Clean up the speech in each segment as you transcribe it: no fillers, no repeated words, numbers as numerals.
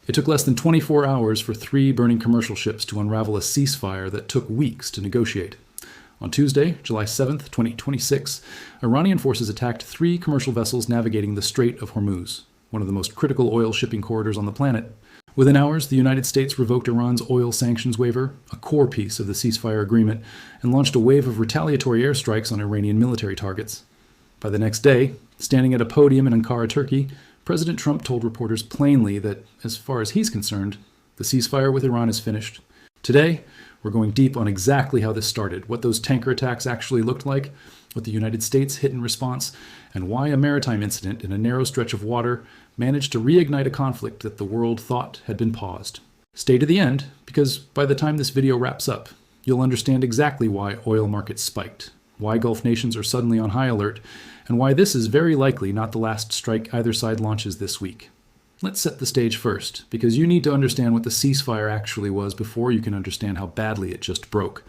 It took less than 24 hours for 3 burning commercial ships to unravel a ceasefire that took weeks to negotiate. On Tuesday, July 7, 2026, Iranian forces attacked 3 commercial vessels navigating the Strait of Hormuz, one of the most critical oil shipping corridors on the planet. Within hours, the United States revoked Iran's oil sanctions waiver, a core piece of the ceasefire agreement, and launched a wave of retaliatory airstrikes on Iranian military targets. By the next day, standing at a podium in Ankara, Turkey, President Trump told reporters plainly that, as far as he's concerned, the ceasefire with Iran is finished. Today, we're going deep on exactly how this started, what those tanker attacks actually looked like, what the United States hit in response, and why a maritime incident in a narrow stretch of water managed to reignite a conflict that the world thought had been paused. Stay to the end, because by the time this video wraps up, you'll understand exactly why oil markets spiked, why Gulf nations are suddenly on high alert, and why this is very likely not the last strike either side launches this week. Let's set the stage first, because you need to understand what the ceasefire actually was before you can understand how badly it just broke.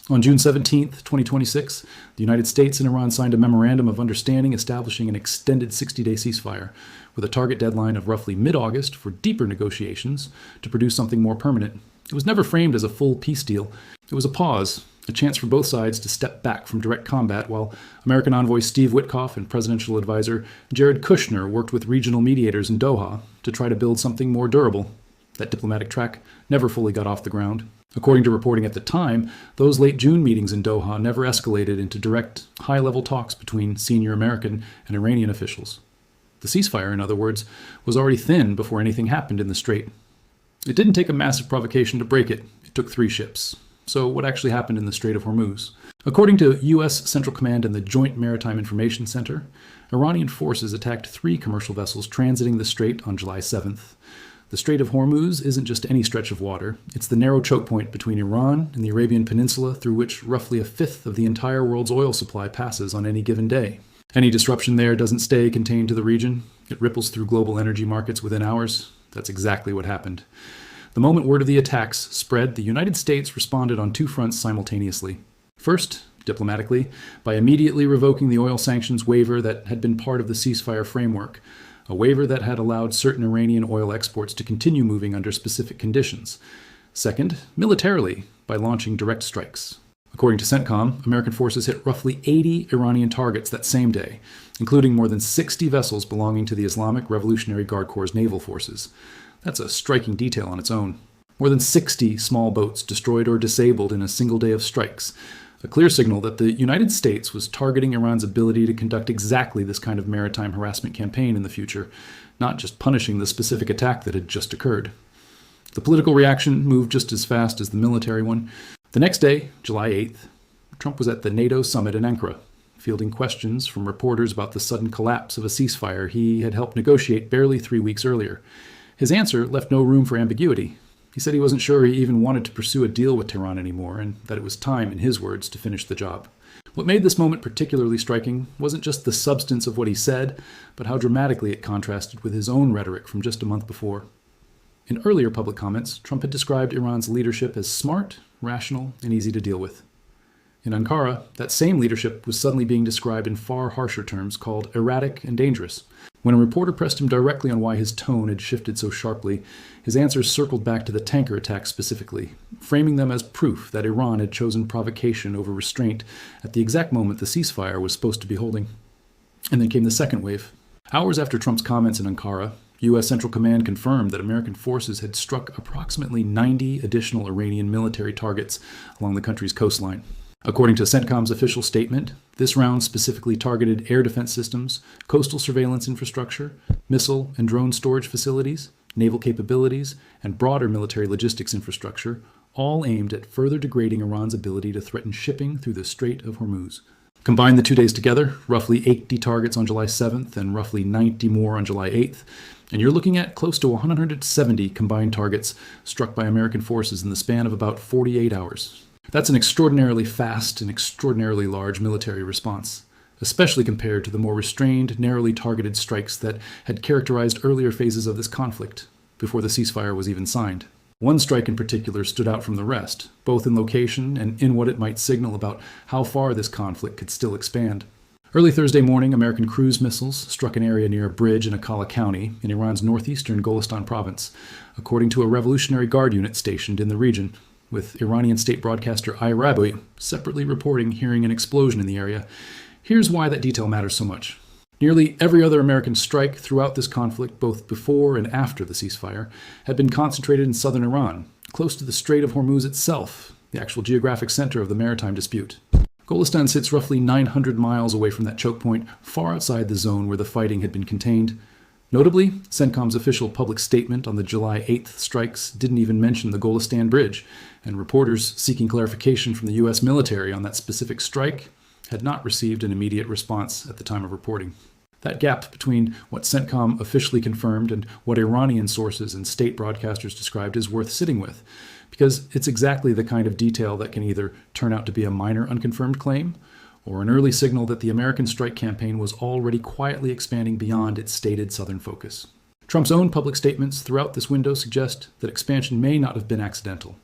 On June 17, 2026, the United States and Iran signed a Memorandum of Understanding establishing an extended 60-day ceasefire, with a target deadline of roughly mid-August for deeper negotiations to produce something more permanent. It was never framed as a full peace deal. It was a pause, a chance for both sides to step back from direct combat while American envoy Steve Witkoff and presidential advisor Jared Kushner worked with regional mediators in Doha to try to build something more durable. That diplomatic track never fully got off the ground. According to reporting at the time, those late June meetings in Doha never escalated into direct, high-level talks between senior American and Iranian officials. The ceasefire, in other words, was already thin before anything happened in the Strait. It didn't take a massive provocation to break it. It took 3 ships. So what actually happened in the Strait of Hormuz? According to U.S. Central Command and the Joint Maritime Information Center, Iranian forces attacked 3 commercial vessels transiting the strait on July 7th. The Strait of Hormuz isn't just any stretch of water. It's the narrow choke point between Iran and the Arabian Peninsula through which roughly a fifth of the entire world's oil supply passes on any given day. Any disruption there doesn't stay contained to the region. It ripples through global energy markets within hours. That's exactly what happened. The moment word of the attacks spread, the United States responded on 2 fronts simultaneously. First, diplomatically, by immediately revoking the oil sanctions waiver that had been part of the ceasefire framework, a waiver that had allowed certain Iranian oil exports to continue moving under specific conditions. Second, militarily, by launching direct strikes. According to CENTCOM, American forces hit roughly 80 Iranian targets that same day, including more than 60 vessels belonging to the Islamic Revolutionary Guard Corps' naval forces. That's a striking detail on its own. More than 60 small boats destroyed or disabled in a single day of strikes. A clear signal that the United States was targeting Iran's ability to conduct exactly this kind of maritime harassment campaign in the future, not just punishing the specific attack that had just occurred. The political reaction moved just as fast as the military one. The next day, July 8th, Trump was at the NATO summit in Ankara, fielding questions from reporters about the sudden collapse of a ceasefire he had helped negotiate barely 3 weeks earlier. His answer left no room for ambiguity. He said he wasn't sure he even wanted to pursue a deal with Tehran anymore, and that it was time, in his words, to finish the job. What made this moment particularly striking wasn't just the substance of what he said, but how dramatically it contrasted with his own rhetoric from just a month before. In earlier public comments, Trump had described Iran's leadership as smart, rational, and easy to deal with. In Ankara, that same leadership was suddenly being described in far harsher terms called erratic and dangerous. When a reporter pressed him directly on why his tone had shifted so sharply, his answers circled back to the tanker attacks specifically, framing them as proof that Iran had chosen provocation over restraint at the exact moment the ceasefire was supposed to be holding. And then came the second wave. Hours after Trump's comments in Ankara, U.S. Central Command confirmed that American forces had struck approximately 90 additional Iranian military targets along the country's coastline. According to CENTCOM's official statement, this round specifically targeted air defense systems, coastal surveillance infrastructure, missile and drone storage facilities, naval capabilities, and broader military logistics infrastructure, all aimed at further degrading Iran's ability to threaten shipping through the Strait of Hormuz. Combine the 2 days together, roughly 80 targets on July 7th and roughly 90 more on July 8th, and you're looking at close to 170 combined targets struck by American forces in the span of about 48 hours. That's an extraordinarily fast and extraordinarily large military response, especially compared to the more restrained, narrowly targeted strikes that had characterized earlier phases of this conflict, before the ceasefire was even signed. One strike in particular stood out from the rest, both in location and in what it might signal about how far this conflict could still expand. Early Thursday morning, American cruise missiles struck an area near a bridge in Ankara County in Iran's northeastern Golestan province, according to a Revolutionary Guard unit stationed in the region, with Iranian state broadcaster IRGC separately reporting hearing an explosion in the area. Here's why that detail matters so much. Nearly every other American strike throughout this conflict, both before and after the ceasefire, had been concentrated in southern Iran, close to the Strait of Hormuz itself, the actual geographic center of the maritime dispute. Golestan sits roughly 900 miles away from that choke point, far outside the zone where the fighting had been contained. Notably, CENTCOM's official public statement on the July 8th strikes didn't even mention the Golestan Bridge, and reporters seeking clarification from the U.S. military on that specific strike had not received an immediate response at the time of reporting. That gap between what CENTCOM officially confirmed and what Iranian sources and state broadcasters described is worth sitting with, because it's exactly the kind of detail that can either turn out to be a minor unconfirmed claim or an early signal that the American strike campaign was already quietly expanding beyond its stated southern focus. Trump's own public statements throughout this window suggest that expansion may not have been accidental.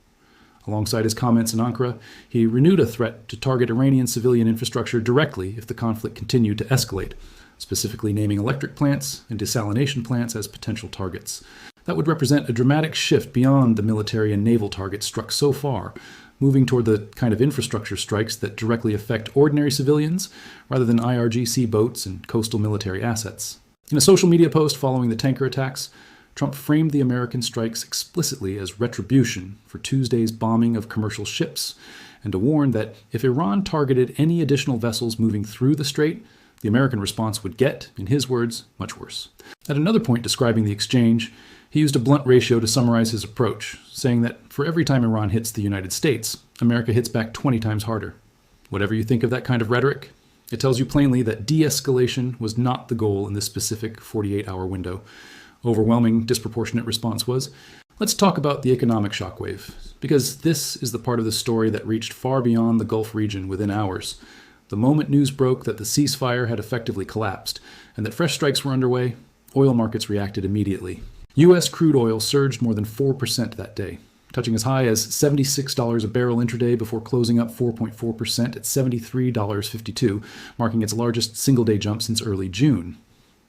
Alongside his comments in Ankara, he renewed a threat to target Iranian civilian infrastructure directly if the conflict continued to escalate, specifically naming electric plants and desalination plants as potential targets. That would represent a dramatic shift beyond the military and naval targets struck so far, moving toward the kind of infrastructure strikes that directly affect ordinary civilians rather than IRGC boats and coastal military assets. In a social media post following the tanker attacks, Trump framed the American strikes explicitly as retribution for Tuesday's bombing of commercial ships, and to warn that if Iran targeted any additional vessels moving through the strait, the American response would get, in his words, much worse. At another point describing the exchange, he used a blunt ratio to summarize his approach, saying that for every time Iran hits the United States, America hits back 20 times harder. Whatever you think of that kind of rhetoric, it tells you plainly that de-escalation was not the goal in this specific 48-hour window. Overwhelming, disproportionate response was, let's talk about the economic shockwave, because this is the part of the story that reached far beyond the Gulf region within hours. The moment news broke that the ceasefire had effectively collapsed and that fresh strikes were underway, oil markets reacted immediately. U.S. crude oil surged more than 4% that day, touching as high as $76 a barrel intraday before closing up 4.4% at $73.52, marking its largest single-day jump since early June.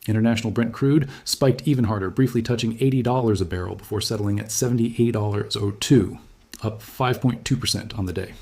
International Brent crude spiked even harder, briefly touching $80 a barrel before settling at $78.02, up 5.2% on the day.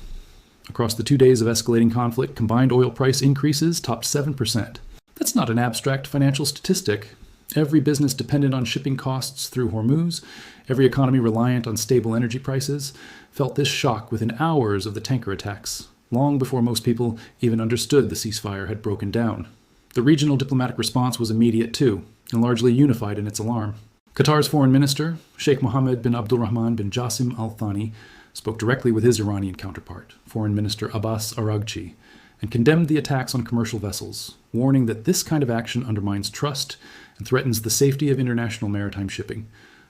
Across the 2 days of escalating conflict, combined oil price increases topped 7%. That's not an abstract financial statistic. Every business dependent on shipping costs through Hormuz, every economy reliant on stable energy prices, felt this shock within hours of the tanker attacks, long before most people even understood the ceasefire had broken down. The regional diplomatic response was immediate too, and largely unified in its alarm. Qatar's foreign minister, Sheikh Mohammed bin Abdulrahman bin Jassim Al Thani, spoke directly with his Iranian counterpart, Foreign Minister Abbas Araghchi, and condemned the attacks on commercial vessels, warning that this kind of action undermines trust and threatens the safety of international maritime shipping,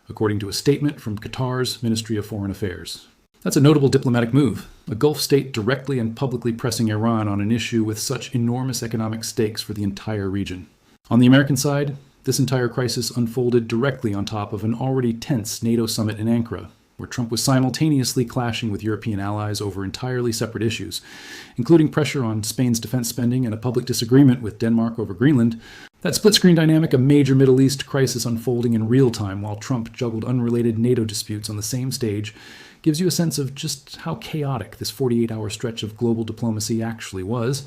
according to a statement from Qatar's Ministry of Foreign Affairs. That's a notable diplomatic move, a Gulf state directly and publicly pressing Iran on an issue with such enormous economic stakes for the entire region. On the American side, this entire crisis unfolded directly on top of an already tense NATO summit in Ankara, where Trump was simultaneously clashing with European allies over entirely separate issues, including pressure on Spain's defense spending and a public disagreement with Denmark over Greenland. That split-screen dynamic, a major Middle East crisis unfolding in real time while Trump juggled unrelated NATO disputes on the same stage, gives you a sense of just how chaotic this 48-hour stretch of global diplomacy actually was.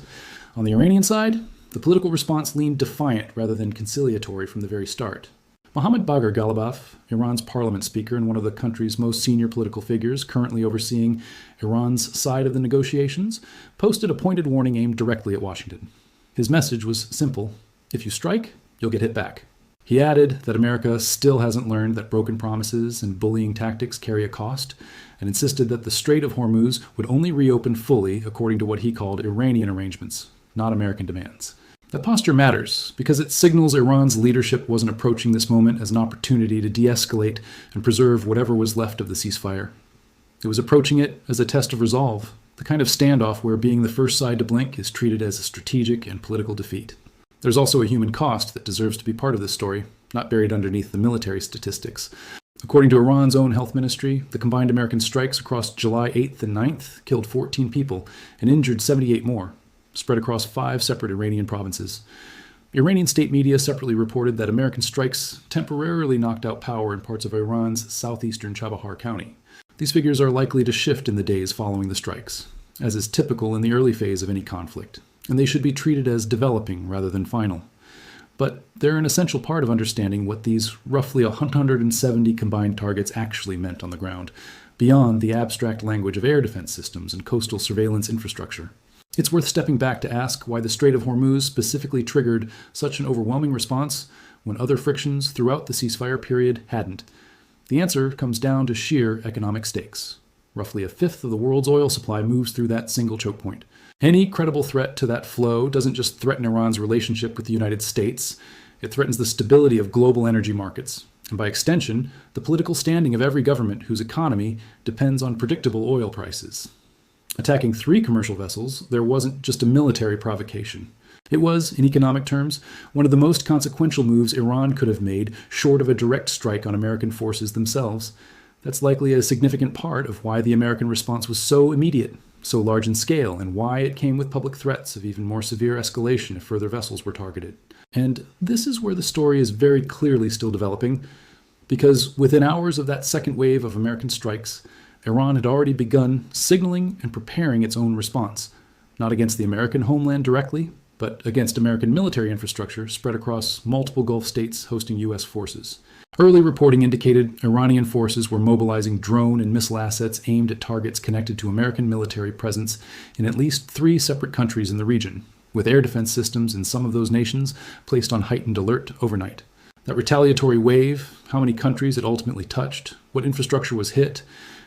On the Iranian side, the political response leaned defiant rather than conciliatory from the very start. Mohammad Bagher Ghalibaf, Iran's parliament speaker and one of the country's most senior political figures currently overseeing Iran's side of the negotiations, posted a pointed warning aimed directly at Washington. His message was simple: if you strike, you'll get hit back. He added that America still hasn't learned that broken promises and bullying tactics carry a cost, and insisted that the Strait of Hormuz would only reopen fully according to what he called Iranian arrangements, not American demands. That posture matters because it signals Iran's leadership wasn't approaching this moment as an opportunity to de-escalate and preserve whatever was left of the ceasefire. It was approaching it as a test of resolve, the kind of standoff where being the first side to blink is treated as a strategic and political defeat. There's also a human cost that deserves to be part of this story, not buried underneath the military statistics. According to Iran's own health ministry, the combined American strikes across July 8th and 9th killed 14 people and injured 78 more. spread across 5 separate Iranian provinces. Iranian state media separately reported that American strikes temporarily knocked out power in parts of Iran's southeastern Chabahar County. These figures are likely to shift in the days following the strikes, as is typical in the early phase of any conflict, and they should be treated as developing rather than final. But they're an essential part of understanding what these roughly 170 combined targets actually meant on the ground, beyond the abstract language of air defense systems and coastal surveillance infrastructure. It's worth stepping back to ask why the Strait of Hormuz specifically triggered such an overwhelming response when other frictions throughout the ceasefire period hadn't. The answer comes down to sheer economic stakes. Roughly a fifth of the world's oil supply moves through that single choke point. Any credible threat to that flow doesn't just threaten Iran's relationship with the United States, it threatens the stability of global energy markets, and by extension, the political standing of every government whose economy depends on predictable oil prices. Attacking 3 commercial vessels, there wasn't just a military provocation. It was, in economic terms, one of the most consequential moves Iran could have made, short of a direct strike on American forces themselves. That's likely a significant part of why the American response was so immediate, so large in scale, and why it came with public threats of even more severe escalation if further vessels were targeted. And this is where the story is very clearly still developing, because within hours of that second wave of American strikes, Iran had already begun signaling and preparing its own response, not against the American homeland directly, but against American military infrastructure spread across multiple Gulf states hosting U.S. forces. Early reporting indicated Iranian forces were mobilizing drone and missile assets aimed at targets connected to American military presence in at least 3 separate countries in the region, with air defense systems in some of those nations placed on heightened alert overnight. That retaliatory wave, how many countries it ultimately touched, what infrastructure was hit,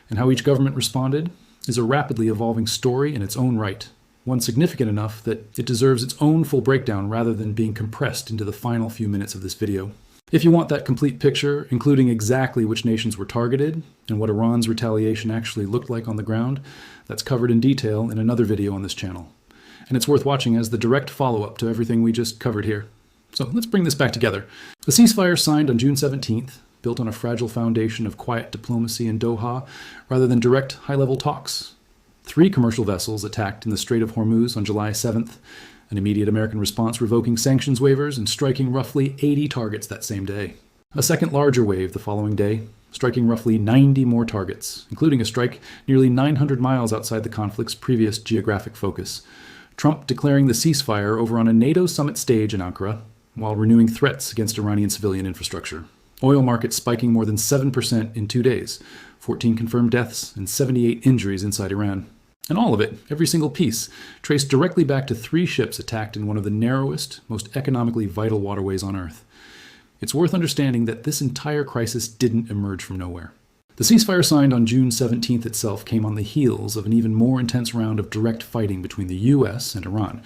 and how each government responded, is a rapidly evolving story in its own right, one significant enough that it deserves its own full breakdown rather than being compressed into the final few minutes of this video. If you want that complete picture, including exactly which nations were targeted and what Iran's retaliation actually looked like on the ground, that's covered in detail in another video on this channel. And it's worth watching as the direct follow-up to everything we just covered here. So let's bring this back together. The ceasefire signed on June 17th, built on a fragile foundation of quiet diplomacy in Doha rather than direct high-level talks. 3 commercial vessels attacked in the Strait of Hormuz on July 7th, an immediate American response revoking sanctions waivers and striking roughly 80 targets that same day. A second larger wave the following day, striking roughly 90 more targets, including a strike nearly 900 miles outside the conflict's previous geographic focus. Trump declaring the ceasefire over on a NATO summit stage in Ankara, while renewing threats against Iranian civilian infrastructure. Oil markets spiking more than 7% in 2 days, 14 confirmed deaths and 78 injuries inside Iran. And all of it, every single piece, traced directly back to 3 ships attacked in one of the narrowest, most economically vital waterways on Earth. It's worth understanding that this entire crisis didn't emerge from nowhere. The ceasefire signed on June 17th itself came on the heels of an even more intense round of direct fighting between the U.S. and Iran,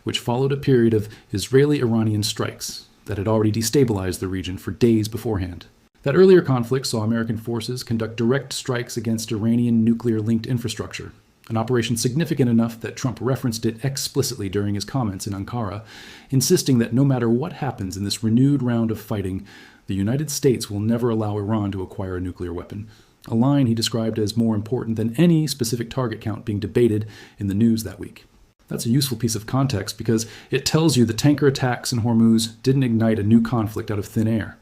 which followed a period of Israeli-Iranian strikes that had already destabilized the region for days beforehand. That earlier conflict saw American forces conduct direct strikes against Iranian nuclear-linked infrastructure, an operation significant enough that Trump referenced it explicitly during his comments in Ankara, insisting that no matter what happens in this renewed round of fighting, the United States will never allow Iran to acquire a nuclear weapon, a line he described as more important than any specific target count being debated in the news that week. That's a useful piece of context because it tells you the tanker attacks in Hormuz didn't ignite a new conflict out of thin air.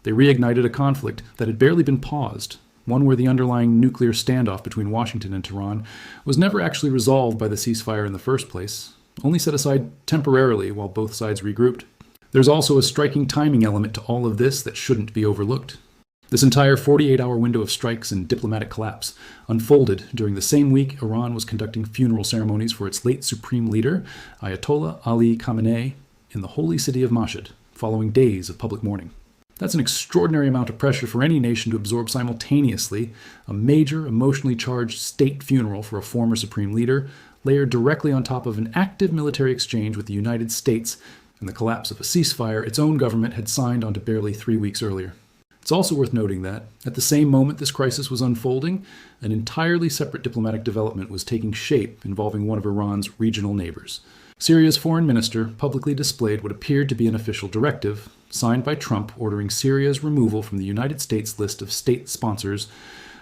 They reignited a conflict that had barely been paused, one where the underlying nuclear standoff between Washington and Tehran was never actually resolved by the ceasefire in the first place, only set aside temporarily while both sides regrouped. There's also a striking timing element to all of this that shouldn't be overlooked. This entire 48-hour window of strikes and diplomatic collapse unfolded during the same week Iran was conducting funeral ceremonies for its late supreme leader, Ayatollah Ali Khamenei, in the holy city of Mashhad, following days of public mourning. That's an extraordinary amount of pressure for any nation to absorb simultaneously, a major, emotionally charged state funeral for a former supreme leader, layered directly on top of an active military exchange with the United States and the collapse of a ceasefire its own government had signed onto barely 3 weeks earlier. It's also worth noting that, at the same moment this crisis was unfolding, an entirely separate diplomatic development was taking shape involving one of Iran's regional neighbors. Syria's foreign minister publicly displayed what appeared to be an official directive, signed by Trump ordering Syria's removal from the United States list of state sponsors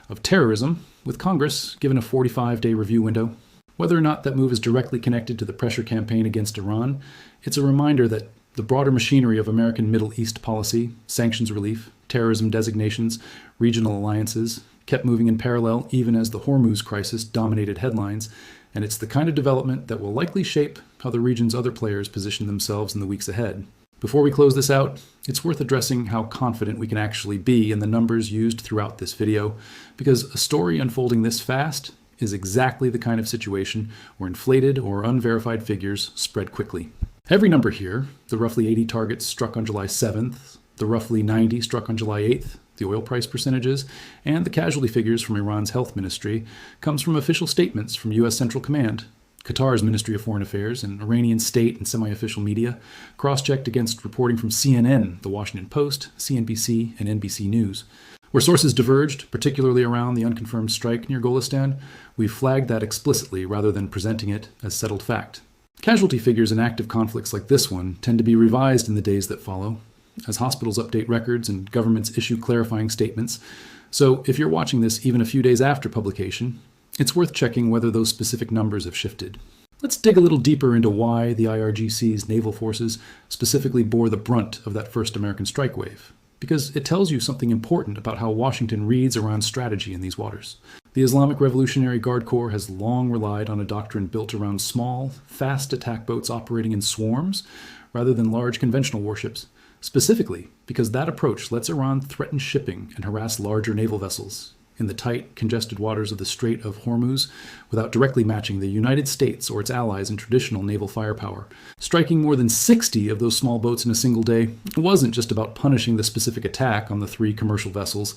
of terrorism, with Congress given a 45-day review window. Whether or not that move is directly connected to the pressure campaign against Iran, it's a reminder that the broader machinery of American Middle East policy, sanctions relief, terrorism designations, regional alliances, kept moving in parallel even as the Hormuz crisis dominated headlines, and it's the kind of development that will likely shape how the region's other players position themselves in the weeks ahead. Before we close this out, it's worth addressing how confident we can actually be in the numbers used throughout this video, because a story unfolding this fast is exactly the kind of situation where inflated or unverified figures spread quickly. Every number here, the roughly 80 targets struck on July 7th, the roughly 90 struck on July 8th, the oil price percentages, and the casualty figures from Iran's health ministry, comes from official statements from U.S. Central Command, Qatar's Ministry of Foreign Affairs, and Iranian state and semi-official media, cross-checked against reporting from CNN, The Washington Post, CNBC, and NBC News. Where sources diverged, particularly around the unconfirmed strike near Golistan, we've flagged that explicitly rather than presenting it as settled fact. Casualty figures in active conflicts like this one tend to be revised in the days that follow, as hospitals update records and governments issue clarifying statements. So if you're watching this even a few days after publication, it's worth checking whether those specific numbers have shifted. Let's dig a little deeper into why the IRGC's naval forces specifically bore the brunt of that first American strike wave, because it tells you something important about how Washington reads Iran's strategy in these waters. The Islamic Revolutionary Guard Corps has long relied on a doctrine built around small, fast attack boats operating in swarms rather than large conventional warships, specifically because that approach lets Iran threaten shipping and harass larger naval vessels in the tight, congested waters of the Strait of Hormuz without directly matching the United States or its allies in traditional naval firepower. Striking more than 60 of those small boats in a single day wasn't just about punishing the specific attack on the 3 commercial vessels.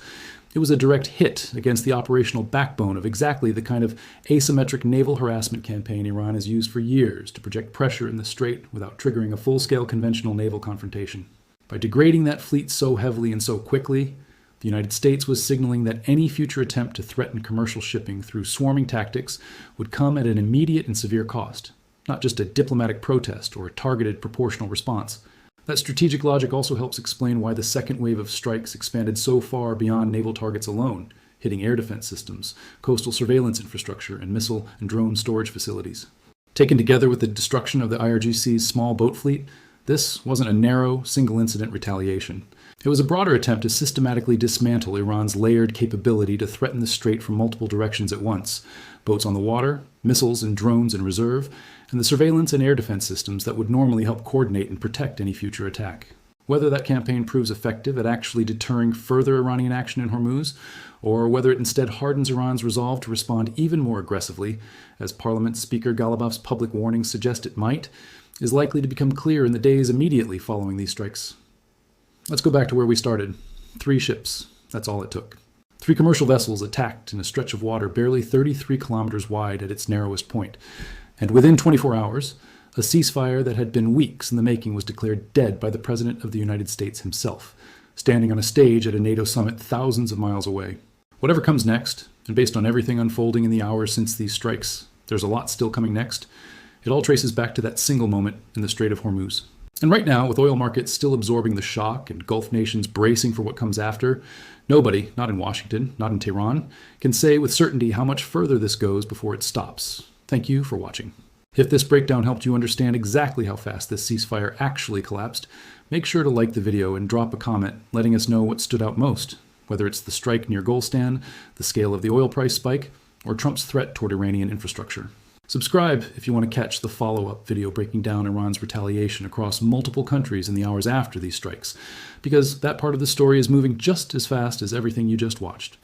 It was a direct hit against the operational backbone of exactly the kind of asymmetric naval harassment campaign Iran has used for years to project pressure in the strait without triggering a full-scale conventional naval confrontation. By degrading that fleet so heavily and so quickly, the United States was signaling that any future attempt to threaten commercial shipping through swarming tactics would come at an immediate and severe cost, not just a diplomatic protest or a targeted proportional response. That strategic logic also helps explain why the second wave of strikes expanded so far beyond naval targets alone, hitting air defense systems, coastal surveillance infrastructure, and missile and drone storage facilities. Taken together with the destruction of the IRGC's small boat fleet, this wasn't a narrow, single-incident retaliation. It was a broader attempt to systematically dismantle Iran's layered capability to threaten the strait from multiple directions at once: boats on the water, missiles and drones in reserve, and the surveillance and air defense systems that would normally help coordinate and protect any future attack. Whether that campaign proves effective at actually deterring further Iranian action in Hormuz, or whether it instead hardens Iran's resolve to respond even more aggressively, as Parliament Speaker Ghalibaf's public warnings suggest it might, is likely to become clear in the days immediately following these strikes. Let's go back to where we started. 3 ships. That's all it took. 3 commercial vessels attacked in a stretch of water barely 33 kilometers wide at its narrowest point. And within 24 hours, a ceasefire that had been weeks in the making was declared dead by the President of the United States himself, standing on a stage at a NATO summit thousands of miles away. Whatever comes next, and based on everything unfolding in the hours since these strikes, there's a lot still coming next. It all traces back to that single moment in the Strait of Hormuz. And right now, with oil markets still absorbing the shock and Gulf nations bracing for what comes after, nobody, not in Washington, not in Tehran, can say with certainty how much further this goes before it stops. Thank you for watching. If this breakdown helped you understand exactly how fast this ceasefire actually collapsed, make sure to like the video and drop a comment letting us know what stood out most, whether it's the strike near Golistan, the scale of the oil price spike, or Trump's threat toward Iranian infrastructure. Subscribe if you want to catch the follow-up video breaking down Iran's retaliation across multiple countries in the hours after these strikes, because that part of the story is moving just as fast as everything you just watched.